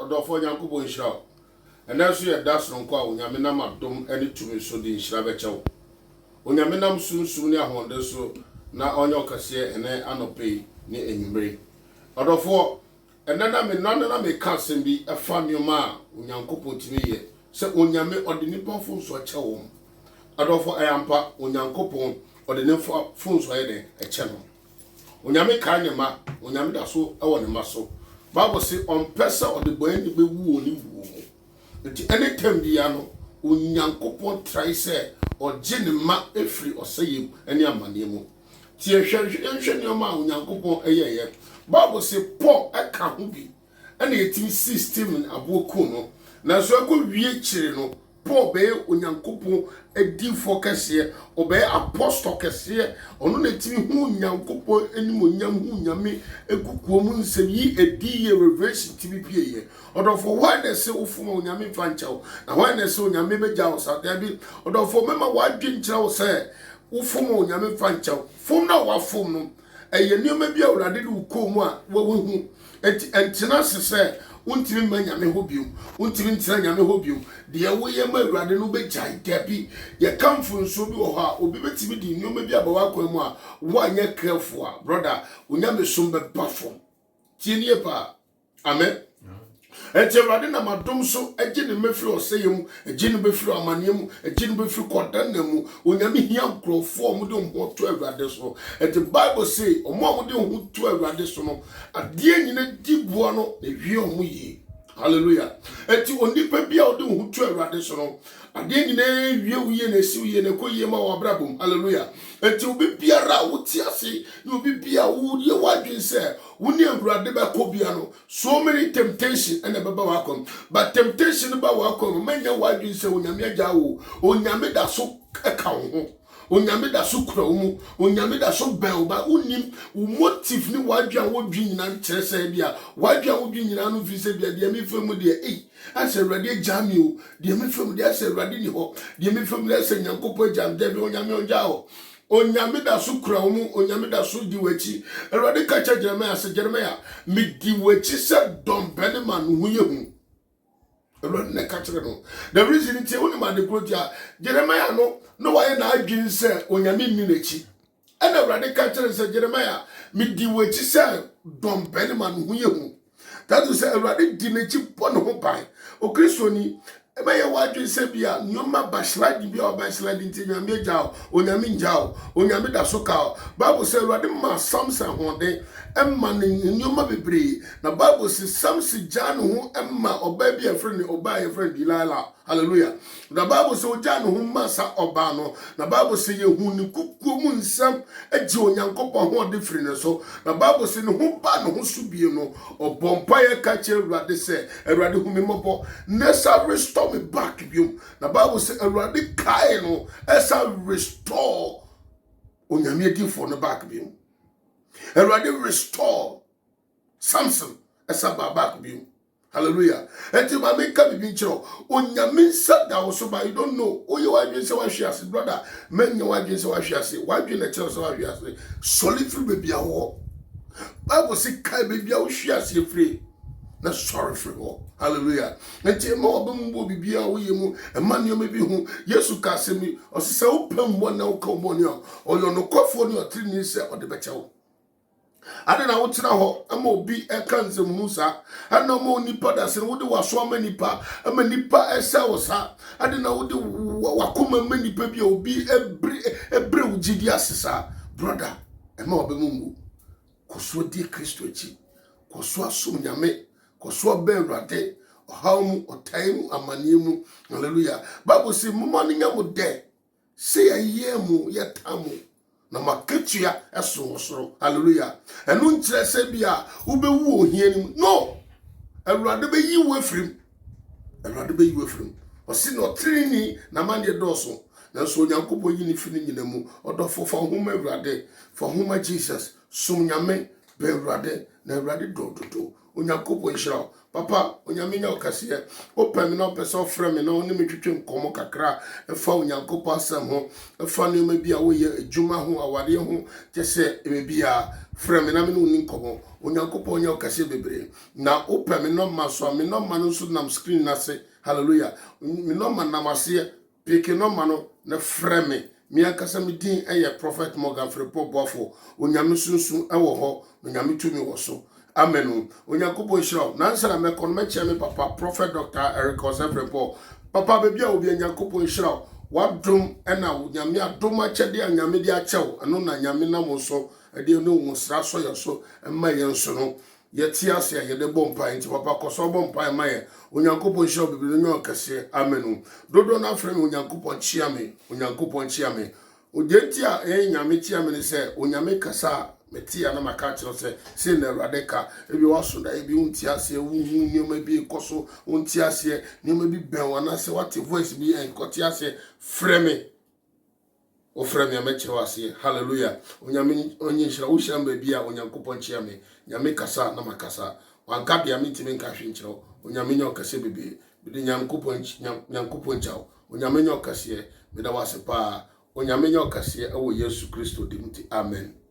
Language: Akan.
Odofo Nyankopon nhyira wo. Enanso ye da sonko a onyame nam adom ani tumi so de nhyira bekyɛw. Onyame nam sunsum ne ahonde so na onye okase ene anope ne enyumre. Odofo enana me na me ka asem bi efa nioma a Onyankopon timi ye. Se onyame ode nipa fo so kyɛw. Odofo ayampa Onyankopon ode ne fo so ye de ɛkyɛ no. Onyame ka ne ma, onyame da so ɛwɔ ne ma so. Bible say on pesa or the boy ni be wu oni wu. Enti anytime dia no Onyankopon try say or gye ma efri or say yem any amane mu. Ti ehwehwe ne ma Onyankopon eyeye. Bible say Paul aka ho bi. Ana yetim system aboku no. Na so akọ wie kire no Paul be Onyankopon edi focus obey apostle kese ono na timi hu Onyankopon enim onyam hu nyame ekukuo mu nsem yi edi ye revelation timi pieye odofo why na se ofuma onyame fanchaw na why na se onyame beja wo sa bi odofo mema wadwe nkyira wo se ofuma onyame fanchaw fom na wafom no eye nioma bia urade de ukomu a wo hu entina se untimi manyame hobium untimi ntira nyame hobium de wo ye ma urade no begya dabi ye kamfo nso bi wo ha obi betimi di nyoma bi abawa kwamu a wo anya careful a brother unyame som be bafo tienie pa amen. Enti urade na madom so agye ne mefiri oseyem agye ne befiri amanem agye ne befiri kodanam onyame hia nkrofo mu de ho to urade so. Enti Bible say omo mu de ho to urade so no ade nyina dibuo no na hwie omo yi. Hallelujah. Enti onipa bia o de ho to urade so no ade nyina hwie wuye na esi wuye na koye ma wa brabom. Hallelujah. Enti obi biara wo ti ase na obi bia wo ye wadwen se woni urade ba ko bia no so many temptation and baba wakom but temptation ba wakom manya wadwen se onyame agya wo onyame da so eka wo onyame da so kura wo onyame da so bel ba unim wo motive ni wadwan wo dwi nyina nkyere se bia wadwan wo dwi nyina no fi se bia de me fam de ase urade jami o de me fam de ase urade ni ho de me fam de ase Nyankopon jam de onyame onja ho onyame da so kura wo onyame da so di wachi erade ka cha Jeremiah se Jeremiah mi di wachi se dombene man hu ye hu erade ne ka cha no the reason it woni ma de krotia Jeremiah no wa ye na adwin se onyame ni nachi ana erade ka cha se Jeremiah mi di wachi se dombene man hu ye hu that is erade di nachi bono ho pai o Kristo ni ebe ye wadwe se bia nyoma baslide bia obaslide nti nyame jao onyame njao onyame da so ka Bible say Awurade ma Samson honde emma nyoma bebre na Bible say Samson jano ho emma oba bia friend oba ye friend Delilah. Hallelujah. The Bible say ojano ho masa oba no na Bible say ye hu ni kukuo mu nsam agi Onyankopon ho de free ne so na Bible say ne ho ba no ho subie no obompa ye ka che Awurade se Awurade hu me mobo nessa restore me back biom na Bible say Awurade kai no esa restore onyame adi for no back biom Awurade restore Samson esa back biom. Hallelujah. Enti ma me ka bibi nchiro onyame nsa da wo so ba you don't know oye wadwen se wahwe brother menye wadwen se wahwe ase wadwen na chiro se wahwe ase solid free baby awo Bible say kai baby awo hwe ase free na sorry free wo. Hallelujah. Enti ma obambo bibia wo yemu emane me bi hu Yesu ka asemi osese wo pambo na wo ka omo ne oyo no kofo ne otri ni se ode beche wo ade na wotena ho ama obi eka nsem hu sa ana mo nipa da se wo de waso ama nipa esa wo sa ade na wo de wakoma ama nipa bi obi ebre ugidi asesa brother ema obemumbu koso di Kristo echi koso asom nyame koso be Awurade ohawmu otaimu amaniemu. Hallelujah. Bible say mama ni nyamo de se yemu yetamu na maketua eso soro. Hallelujah. Enu nkyere se bia ubewu ohianim no Awurade be yi wo afrim Awurade be yi wo afrim osi no trini na mande doso na so Onyankopon yi ni fini nyina mu odofo fa homa Awurade fa homa Jesus som nyame be Awurade na Awurade dododo onyankopɔn nhyira papa onyame nya okase open me na person frame me na oni me twetwe nkomo kakra efa onyankopɔn asɛm ho efa ne ma bia wo ye adwuma ho aware ho kyese ebia frame me na me no ni nkomo onyankopɔn nya okase bebre na open me no ma so me no ma no so nam screen na se hallelujah me no ma namase pick no ma no na frame me akasa me din prophet Morgan Fripo Bofo onyame sunsun ewo ho onyame tumi wo so amen onyankopɔn hyira na nsara me kon me che me papa prophet Dr. Eric Osefrepo papa be bia obi onyankopɔn hyira wadom na onyame adom akyɛde anyame de akyɛw ɛno na nyame nam so ɛde no wo sra so yɛ so ɛma yɛn so no yɛti ase yɛde bɔ mpa nti papa kɔsɔ bɔ mpa ma yɛ onyankopɔn hyira bibiri no kɛse amen dodo na frɛ me onyankopɔn kyia me odienti a nyame kyia me ne sɛ onyame kasa metia na maka kyerɛ sɛ sɛ na awurade ka ebi waso da ebi unti ase wu nneɛma bi kɔso unti ase nneɛma bi bɛn wana sɛ wate voice bi nkɔte ase frɛ me o frɛ me amekyerɛ ase hallelujah onyame onye hyira wo hyira mba bi a onyankopɔn kyia me nyame kasa na makasa wanka bia mentimi nka hwe nkyerɛ onyame nya okase bebe bide nyankopɔn kyao onyame nya okase bida wase pa onyame nya okase ɛwɔ Yesu Kristo dim ti amen.